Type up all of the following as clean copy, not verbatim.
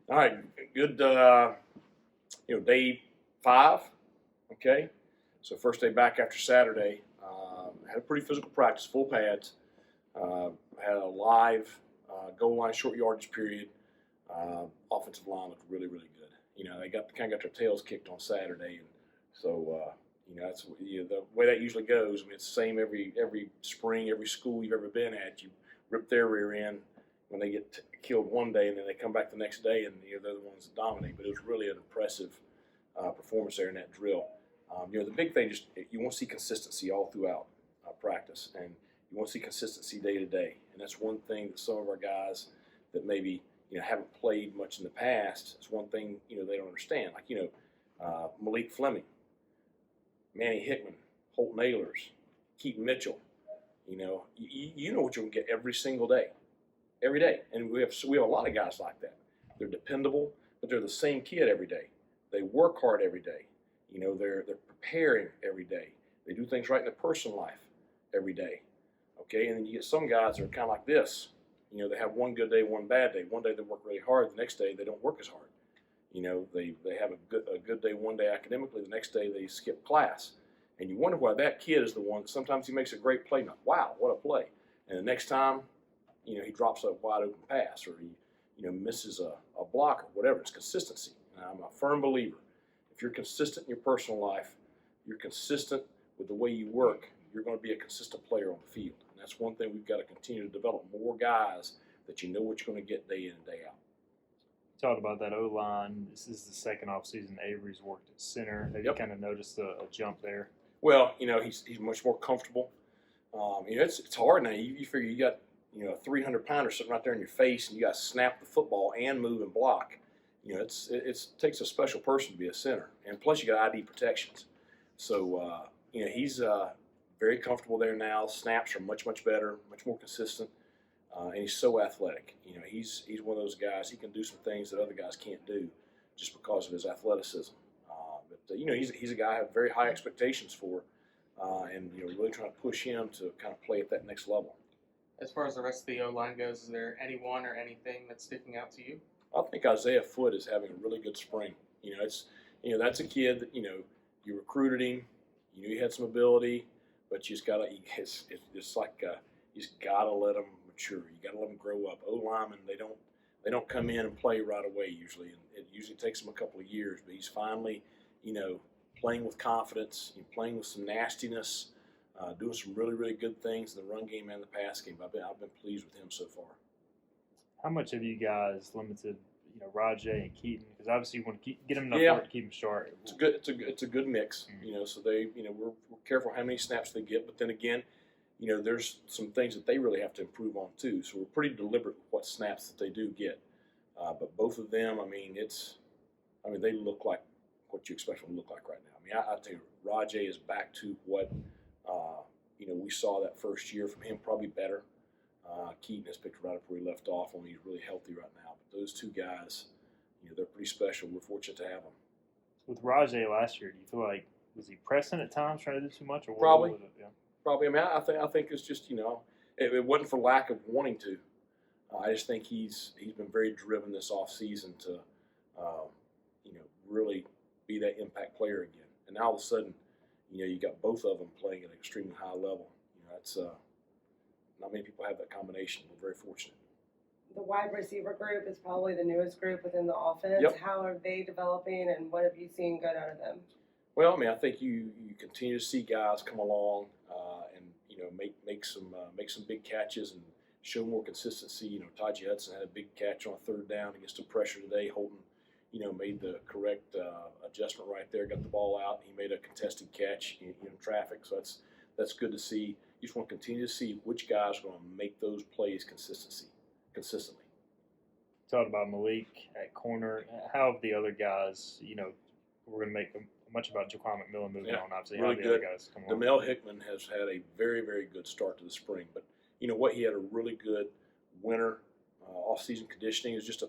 All right, good. Day 5. Okay, so first day back after Saturday. Had a pretty physical practice, full pads. Had a live goal line short yardage period. Offensive line looked really, really good. They kind of got their tails kicked on Saturday, and so that's the way that usually goes. I mean, it's the same every spring, every school you've ever been at. You rip their rear end when they get killed one day, and then they come back the next day, and they're the ones that dominate. But it was really an impressive performance there in that drill. The big thing is you want to see consistency all throughout practice, and you want to see consistency day to day. And that's one thing that some of our guys that maybe haven't played much in the past. It's one thing they don't understand. Like Malik Fleming, Manny Hickman, Holt Nailers, Keaton Mitchell. You know what you're gonna get every single day. Every day, and we have a lot of guys like that. They're dependable, but they're the same kid every day. They work hard every day. They're preparing every day. They do things right in their personal life every day. Okay, and then you get some guys that are kind of like this. They have one good day, one bad day. One day they work really hard. The next day they don't work as hard. They have a good day one day academically. The next day they skip class, and you wonder why that kid is the one. Sometimes he makes a great play. Now, wow, what a play! And the next time, he drops a wide open pass, or he misses a block, or whatever. It's consistency. And I'm a firm believer. If you're consistent in your personal life, you're consistent with the way you work, you're going to be a consistent player on the field. And that's one thing we've got to continue to develop more guys that you know what you're going to get day in and day out. Talked about that O-line. This is the second off season Avery's worked at center. Have you kind of noticed a jump there? Well, he's much more comfortable. It's hard now. You figure you got a 300-pounder sitting right there in your face, and you got to snap the football and move and block. It takes a special person to be a center, and plus you got ID protections. So he's very comfortable there now. Snaps are much better, much more consistent, and he's so athletic. He's one of those guys. He can do some things that other guys can't do, just because of his athleticism. But he's a guy I have very high expectations for, and really trying to push him to kind of play at that next level. As far as the rest of the O-line goes, is there anyone or anything that's sticking out to you? I think Isaiah Foote is having a really good spring. That's a kid that you recruited him. He had some ability, but you just gotta. It's like you just gotta let him mature. You gotta let him grow up. O-linemen, they don't come in and play right away usually, and it usually takes them a couple of years. But he's finally playing with confidence, playing with some nastiness. Doing some really good things in the run game and the pass game. I've been pleased with him so far. How much have you guys limited, Rajay and Keaton? Because obviously you want to get them enough work to keep them sharp. It's a good mix. So they we're careful how many snaps they get, but then again, there's some things that they really have to improve on too. So we're pretty deliberate with what snaps that they do get. But both of them, they look like what you expect them to look like right now. I tell you, Rajay is back to what. We saw that first year from him, probably better. Keaton has picked right up where he left off when he's really healthy right now. But those two guys, they're pretty special. We're fortunate to have them. With Rajay last year, do you feel like, was he pressing at times, trying to do too much? Or Probably. What was it? Yeah. Probably. I think it's just, it wasn't for lack of wanting to. I just think he's been very driven this off season to, really be that impact player again. And now all of a sudden, you got both of them playing at an extremely high level. That's not many people have that combination. We're very fortunate. The wide receiver group is probably the newest group within the offense. Yep. How are they developing, and what have you seen good out of them? Well, I think you continue to see guys come along and make some big catches and show more consistency. Taji Hudson had a big catch on a third down against the pressure today. Holton made the correct adjustment right there, got the ball out. He made a contested catch in traffic, so that's good to see. You just want to continue to see which guys are going to make those plays consistently. Talked about Malik at corner. How have the other guys, we're going to make much about Jaquan McMillan moving on, obviously. Really how good. The other guys come along? Demel Hickman has had a very, very good start to the spring. But he had a really good winter off-season conditioning. It's just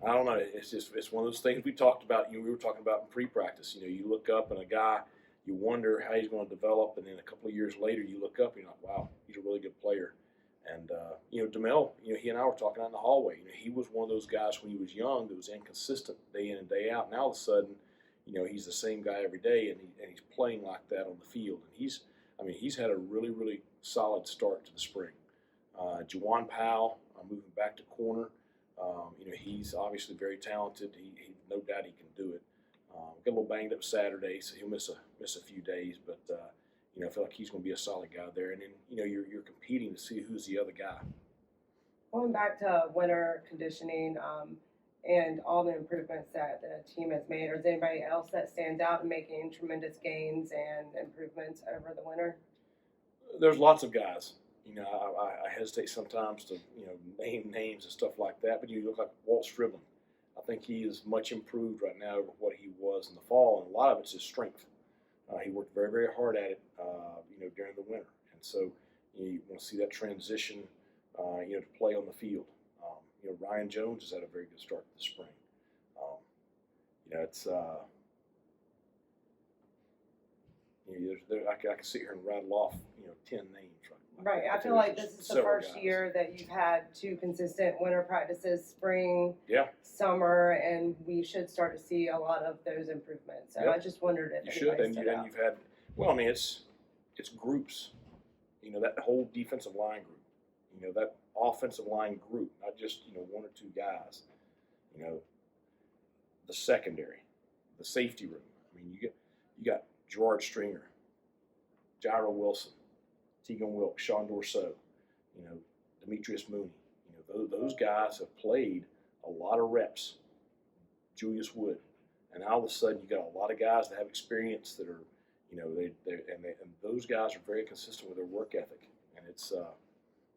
I don't know. It's one of those things we talked about. We were talking about in pre-practice. You look up and a guy, you wonder how he's going to develop, and then a couple of years later, you look up and you're like, wow, he's a really good player. And Demel, he and I were talking out in the hallway. He was one of those guys when he was young that was inconsistent day in and day out. Now all of a sudden, he's the same guy every day, and he's playing like that on the field. And he's had a really, really solid start to the spring. Jawan Powell, moving back to corner. He's obviously very talented. He no doubt he can do it. Got a little banged up Saturday, so he'll miss a few days. But I feel like he's going to be a solid guy there. And then you're competing to see who's the other guy. Going back to winter conditioning and all the improvements that the team has made, or is anybody else that stands out in making tremendous gains and improvements over the winter? There's lots of guys. I hesitate sometimes to name names and stuff like that, but you look like Walt Striblin. I think he is much improved right now over what he was in the fall, and a lot of it's his strength. He worked very, very hard at it, during the winter, and so you want to see that transition, to play on the field. Ryan Jones has had a very good start this spring. It's I can sit here and rattle off 10 names. Right. I feel like this is the first year that you've had 2 consistent winter practices, spring, summer, and we should start to see a lot of those improvements. So I just wondered if you should, and you've had. Well, it's groups. That whole defensive line group. That offensive line group, not just 1 or 2 guys. The secondary, the safety room. You got Gerard Stringer, Jairo Wilson, Tegan Wilkes, Sean Dorso, Demetrius Mooney. Those guys have played a lot of reps. Julius Wood, and all of a sudden you got a lot of guys that have experience that are, and those guys are very consistent with their work ethic, and it's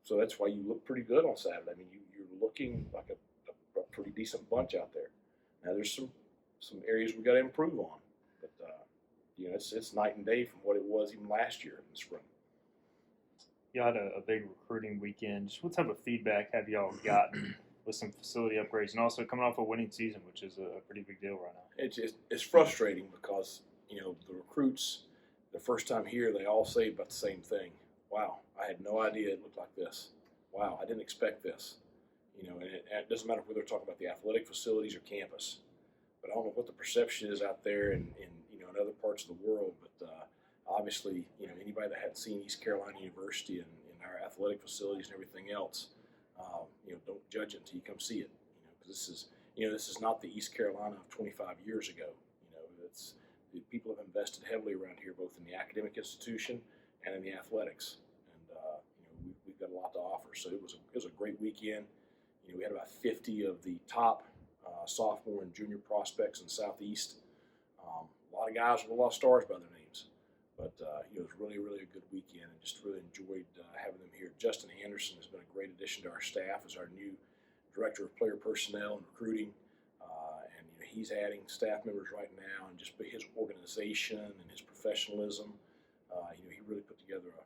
so that's why you look pretty good on Saturday. You're looking like a pretty decent bunch out there. Now there's some areas we got to improve on, but it's night and day from what it was even last year in the spring. Y'all had a big recruiting weekend. Just what type of feedback have y'all gotten with some facility upgrades, and also coming off a winning season, which is a pretty big deal right now? It's frustrating because the recruits, the first time here, they all say about the same thing. Wow, I had no idea it looked like this. Wow, I didn't expect this. And it doesn't matter whether they're talking about the athletic facilities or campus. But I don't know what the perception is out there in other parts of the world. But obviously, anybody that hadn't seen East Carolina University and our athletic facilities and everything else, don't judge it until you come see it. Because this is not the East Carolina of 25 years ago. People have invested heavily around here, both in the academic institution and in the athletics, and we've got a lot to offer. So it was a great weekend. We had about 50 of the top sophomore and junior prospects in Southeast. A lot of guys with a lot of stars by their names, but it was really, really a good weekend, and just really enjoyed having them here. Justin Anderson has been a great addition to our staff as our new director of player personnel and recruiting. He's adding staff members right now, and just his organization and his professionalism. He really put together a